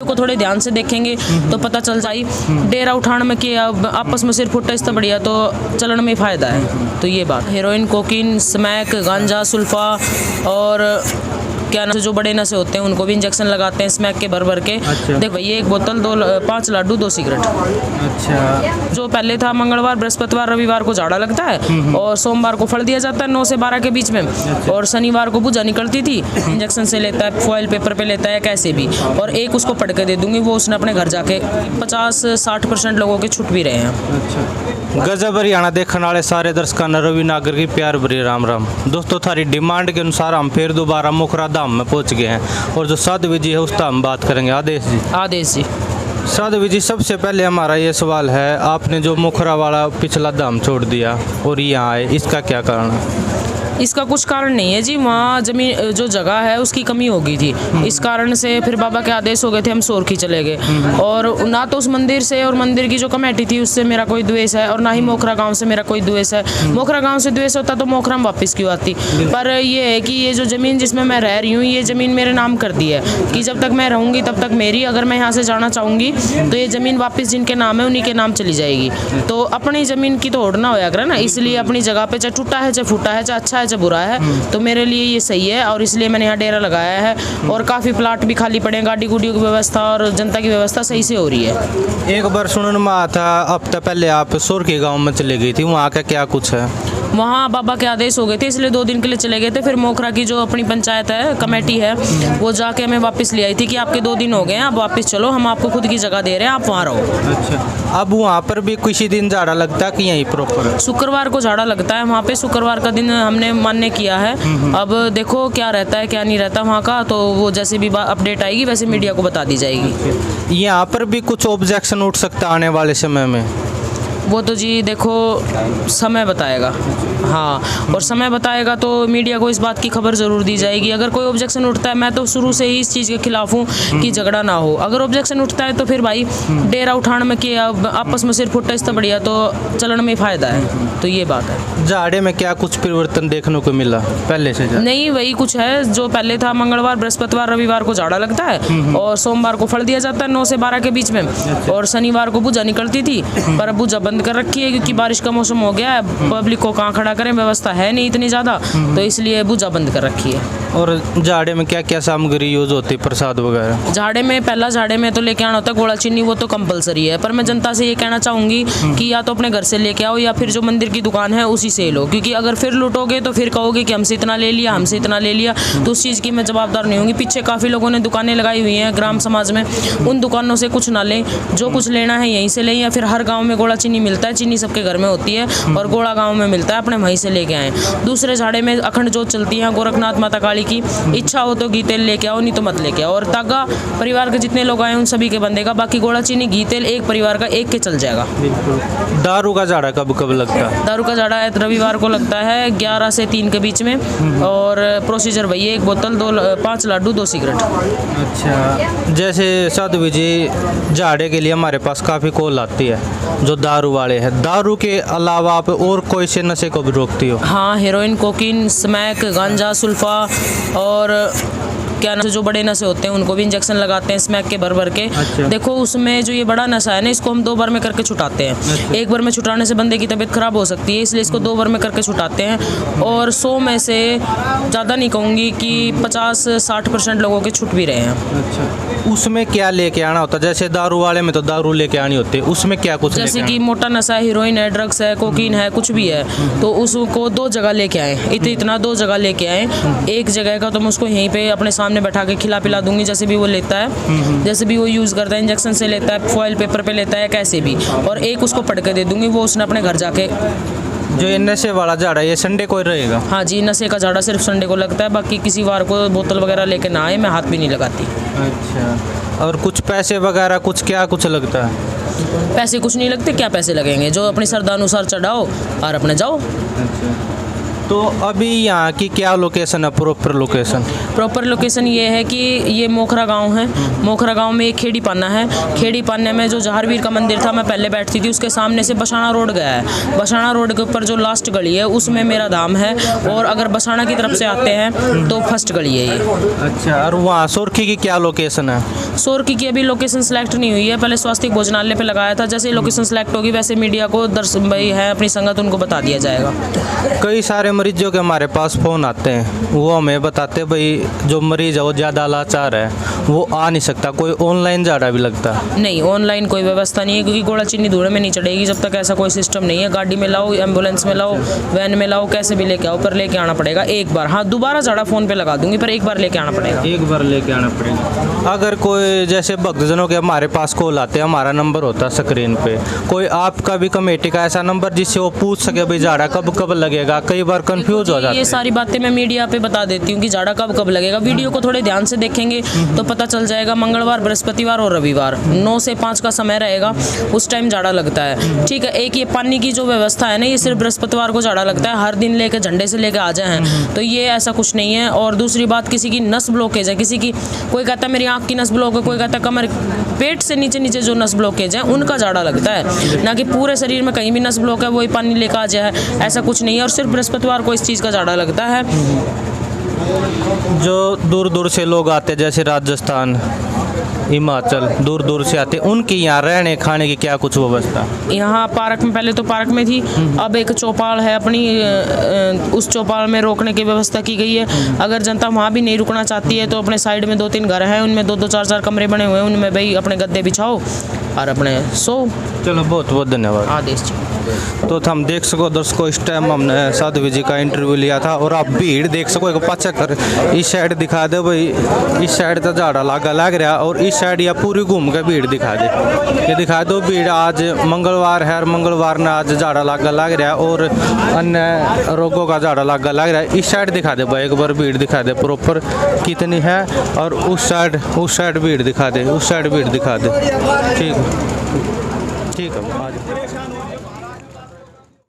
को थोड़े ध्यान से देखेंगे तो पता चल जाए। डेरा उठाने में कि अब आपस में सिर्फ फुट तो बढ़िया, तो चलन में फ़ायदा है। तो ये बात, हेरोइन, कोकीन, स्मैक, गांजा, सुल्फा और क्या ना जो बड़े नशे होते हैं उनको भी इंजेक्शन लगाते हैं स्मैक के भर भर के। अच्छा। देख भाई, एक बोतल 5 लाडू 2 सिगरेट। अच्छा। जो पहले था मंगलवार, बृहस्पतिवार, रविवार को झाड़ा लगता है और सोमवार को फल दिया जाता है 9 से 12 के बीच में। और शनिवार को भुजा निकलती थी, इंजेक्शन से लेता है, फॉइल पेपर पे लेता है, कैसे भी। और एक उसको पढ़ के दे दूंगी, वो उसने अपने घर जाके 50-60% लोगों के छुट भी रहे हैं। अच्छा। गजब हरियाणा देखने वाले सारे दर्शकों ने रवि नागर की प्यार भरी राम राम। दोस्तों, थारी डिमांड के अनुसार हम फिर दोबारा मुखरा धाम में पहुंच गए हैं और जो साध्वी जी है उस धाम बात करेंगे। आदेश जी। आदेश जी। साध्वी जी, सबसे पहले हमारा ये सवाल है, आपने जो मुखरा वाला पिछला धाम छोड़ दिया और यहाँ आए, इसका क्या कारण है? इसका कुछ कारण नहीं है जी, वहाँ जमीन जो जगह है उसकी कमी हो गई थी, इस कारण से फिर बाबा के आदेश हो गए थे, हम सोरखी चले गए। और ना तो उस मंदिर से और मंदिर की जो कमेटी थी उससे मेरा कोई द्वेष है, और ना ही मोखरा गांव से मेरा कोई द्वेष है। मोखरा गांव से द्वेष होता तो मोखरा में वापस क्यों आती। पर ये है कि ये जो ज़मीन जिसमें मैं रह रही हूँ, ये ज़मीन मेरे नाम कर दी है कि जब तक मैं रहूँगी तब तक मेरी। अगर मैं यहाँ से जाना चाहूँगी तो ये ज़मीन वापस जिनके नाम है उन्हीं के नाम चली जाएगी। तो अपनी ज़मीन की तो होड़ना होया करे ना, इसलिए अपनी जगह पे चाहे टूटा है, चाहे फूटा है, चाहे अच्छा है, चाहे बुरा है, तो मेरे लिए ये सही है। और इसलिए मैंने यहाँ डेरा लगाया है और काफ़ी प्लाट भी खाली पड़े हैं, गाड़ी गुड़ियों की व्यवस्था और जनता की व्यवस्था सही से हो रही है। एक बार सुनने में आया था, हफ्ता पहले आप सोरखी गांव में चले गई थी, वहाँ का क्या कुछ है? वहाँ बाबा के आदेश हो गए थे, इसलिए 2 दिन के लिए चले गए थे। फिर मोखरा की जो अपनी पंचायत है, कमेटी है, वो जाके हमें वापस ले आई थी कि आपके 2 दिन हो गए हैं, आप वापस चलो, हम आपको खुद की जगह दे रहे हैं, आप वहाँ रहो। अच्छा। अब वहाँ पर भी किसी दिन झाड़ा लगता है कि यहीं प्रॉपर? शुक्रवार को झाड़ा लगता है वहाँ पे, शुक्रवार का दिन हमने मान्य किया है। अब देखो क्या रहता है क्या नहीं रहता वहाँ का, तो वो जैसे भी अपडेट आएगी वैसे मीडिया को बता दी जाएगी। यहाँ पर भी कुछ ऑब्जेक्शन उठ सकता है आने वाले समय में? वो तो जी देखो समय बताएगा। हाँ, और समय बताएगा तो मीडिया को इस बात की खबर ज़रूर दी जाएगी। अगर कोई ऑब्जेक्शन उठता है, मैं तो शुरू से ही इस चीज़ के खिलाफ हूँ कि झगड़ा ना हो। अगर ऑब्जेक्शन उठता है तो फिर भाई डेरा उठाने में कि अब आपस में सिर्फ फुट तो बढ़िया, तो चलन में फ़ायदा है। तो ये बात है। झाड़े में क्या कुछ परिवर्तन देखने को मिला पहले से? नहीं, वही कुछ है जो पहले था। मंगलवार, बृहस्पतिवार, रविवार को झाड़ा लगता है और सोमवार को फल दिया जाता है 9 से 12 के बीच में। और शनिवार को भुजा निकलती थी, पर अब भुजा बंद कर रखी है क्योंकि बारिश का मौसम हो गया है। पब्लिक को कहाँ खड़ा करें, व्यवस्था है नहीं इतनी ज़्यादा, तो इसलिए भुजा बंद कर रखी है। और झाड़े में क्या क्या सामग्री यूज होती है, प्रसाद वगैरह? झाड़े में पहला झाड़े में तो लेके आना होता है गोला चीनी, वो तो कंपलसरी है। पर मैं जनता से ये कहना चाहूँगी कि या तो अपने घर से लेके आओ या फिर जो मंदिर की दुकान है उसी से लो, क्योंकि अगर फिर लूटोगे तो फिर कहोगे कि हमसे इतना ले लिया, हमसे इतना ले लिया, तो उस चीज़ की मैं जवाबदार नहीं होंगी। पीछे काफ़ी लोगों ने दुकानें लगाई हुई हैं ग्राम समाज में, उन दुकानों से कुछ ना लें, जो कुछ लेना है यहीं से लें। या फिर हर गाँव में गोला चीनी मिलता है, चीनी सबके घर में होती है और गोला गाँव में मिलता है, अपने वहीं से लेके आएँ। दूसरे झाड़े में अखंड जोत चलती है गोरखनाथ माता काली की, इच्छा हो तो घी तेल लेके आओ, नहीं तो मत लेके आओ। और तागा परिवार के जितने लोग आए उन सभी के बंदेगा, बाकी गोला चीनी घी तेल एक परिवार का एक के चल जाएगा। दारू का झाड़ा कब कब लगता है? दारू का झाड़ा रविवार को लगता है 11 से 3 के बीच में, और प्रोसीजर वही है, 1 बोतल 5 लाडू 2 सिगरेट। अच्छा। जैसे साध्वी जी, झाड़े के लिए हमारे पास काफ़ी कॉल आती है जो दारू वाले हैं, दारू के अलावा आप और कोई से नशे को भी रोकती हो? हाँ, हेरोइन, कोकीन, स्मैक, गांजा, सुल्फा और क्या ना जो बड़े नशे होते हैं उनको भी इंजेक्शन लगाते हैं स्मैक के भर भर के। अच्छा। देखो उसमें जो ये बड़ा नशा है ना, इसको हम 2 बार में करके छुटाते हैं। अच्छा। 1 बार में छुटाने से बंदे की तबीयत खराब हो सकती है, इसलिए इसको 2 बार में करके छुटाते हैं। और 100 में से ज़्यादा नहीं कहूँगी कि 50-60% लोगों के छुट भी रहे हैं। अच्छा। उसमें क्या लेके आना होता है? जैसे दारू वाले में तो दारू लेके आनी होती है, उसमें क्या कुछ? जैसे कि मोटा नशा है, हीरोइन है, ड्रग्स है, कोकीन है, कुछ भी है, तो उसको 2 जगह लेके आए, इतना 2 जगह लेके आए। एक जगह का तो मैं उसको यहीं पे अपने सामने बैठा के पिला दूंगी, जैसे भी वो लेता है, जैसे भी वो यूज़ करता है, इंजेक्शन से लेता है, फॉइल पेपर पे लेता है, कैसे भी। और एक उसको पढ़ के दे दूंगी, वो उसने अपने घर जाके। जो ये नशे वाला झाड़ा ये संडे को ही रहेगा? हाँ जी, नशे का झाड़ा सिर्फ संडे को लगता है, बाकी किसी वार को बोतल वगैरह लेके ना आए, मैं हाथ भी नहीं लगाती। अच्छा। और कुछ पैसे वगैरह कुछ क्या कुछ लगता है? पैसे कुछ नहीं लगते, क्या पैसे लगेंगे, जो अपनी श्रद्धा अनुसार चढ़ाओ और अपने जाओ। अच्छा। तो अभी यहाँ की क्या लोकेशन है, प्रॉपर लोकेशन? प्रॉपर लोकेशन ये है कि ये मोखरा गांव है। मोखरा गांव में एक खेड़ी पाना है। खेड़ी पाने में जो जहारवीर का मंदिर था, मैं पहले बैठती थी, उसके सामने से बसाना रोड गया है। बसाना रोड के ऊपर जो लास्ट गली है उसमें मेरा धाम है, और अगर बसाना की तरफ से आते हैं तो फर्स्ट गली है ये। अच्छा, और वहाँ सोरखी की क्या लोकेशन है? सोरखी की अभी लोकेशन सेलेक्ट नहीं हुई है, पहले स्वास्थ्य भोजनालय पे लगाया था। जैसे लोकेशन सेलेक्ट होगी वैसे मीडिया को दर्शन भाई है अपनी संगत, उनको बता दिया जाएगा। कई सारे मरीजों के हमारे पास फ़ोन आते हैं, वो हमें बताते भाई जो मरीज़ है वो ज़्यादा लाचार है, वो आ नहीं सकता, कोई ऑनलाइन झाड़ा भी लगता है? नहीं, ऑनलाइन कोई व्यवस्था नहीं है, क्योंकि घोड़ा चीनी धूड़े में नहीं चढ़ेगी जब तक ऐसा कोई सिस्टम नहीं है। गाड़ी में लाओ, एम्बुलेंस में लाओ, वैन में लाओ, कैसे भी लेके आओ, पर लेके आना पड़ेगा एक बार। हाँ, दोबारा झाड़ा फ़ोन पे लगा दूंगी, पर एक बार लेके आना पड़ेगा। एक बार लेके आना पड़ेगा। अगर कोई जैसे भक्तजनों के हमारे पास कॉल आते हैं, हमारा नंबर होता है स्क्रीन पे, कोई आपका भी कमेटी का ऐसा नंबर जिससे वो पूछ सके भाई झाड़ा कब कब लगेगा? कई बार कंफ्यूज हो जाते ये हैं। सारी बातें मैं मीडिया पे बता देती हूँ कि झाड़ा कब कब लगेगा। वीडियो को थोड़े ध्यान से देखेंगे तो पता चल जाएगा। मंगलवार, बृहस्पतिवार और रविवार 9 से 5 का समय रहेगा, उस टाइम झाड़ा लगता है। ठीक है, एक ये पानी की जो व्यवस्था है ना, ये सिर्फ बृहस्पतिवार को झाड़ा लगता है। हर दिन लेके झंडे से लेके आ जाए हैं तो ये ऐसा कुछ नहीं है। और दूसरी बात, किसी की नस ब्लॉकेज है, किसी की, कोई कहता है मेरी आँख की नस ब्लॉक है, कोई कहता है कमर, पेट से नीचे नीचे जो नस ब्लॉकेज है उनका झाड़ा लगता है, ना कि पूरे शरीर में कहीं भी नस ब्लॉक है वही पानी लेकर आ जाए, ऐसा कुछ नहीं है। और सिर्फ बृहस्पतिवार को इस चीज़ का झाड़ा लगता है। जो दूर दूर से लोग आते हैं, जैसे राजस्थान, हिमाचल, दूर दूर से आते हैं, उनकी यहाँ रहने खाने की क्या कुछ व्यवस्था? यहाँ पार्क में, पहले तो पार्क में थी, अब एक चौपाल है अपनी, उस चौपाल में रोकने की व्यवस्था की गई है। अगर जनता वहाँ भी नहीं रुकना चाहती है तो अपने साइड में 2-3 घर हैं, उनमें 2-2, 4-4 कमरे बने हुए हैं, उनमें भाई अपने गद्दे बिछाओ और अपने सो। चलो, बहुत बहुत धन्यवाद। आदेश जी। तो हम देख सको दर्शकों, इस टाइम हमने साधु जी का इंटरव्यू लिया था, और आप भीड़ देख सको। एक पाछा कर इस साइड दिखा दे भाई, इस साइड तो झाड़ा लागा लग रहा, और इस साइड या पूरी घूम के भीड़ दिखा दे। ये दिखा दो भीड़, आज मंगलवार है और मंगलवार ने आज झाड़ा लागा लग रहा, और अन्य रोगों का झाड़ा लागा लग रहा है। इस साइड दिखा दे भाई, एक बार भीड़ दिखा दे प्रॉपर कितनी है, और उस साइड भीड़ दिखा दे, उस साइड भीड़ दिखा दे। ठीक है, ठीक है, आज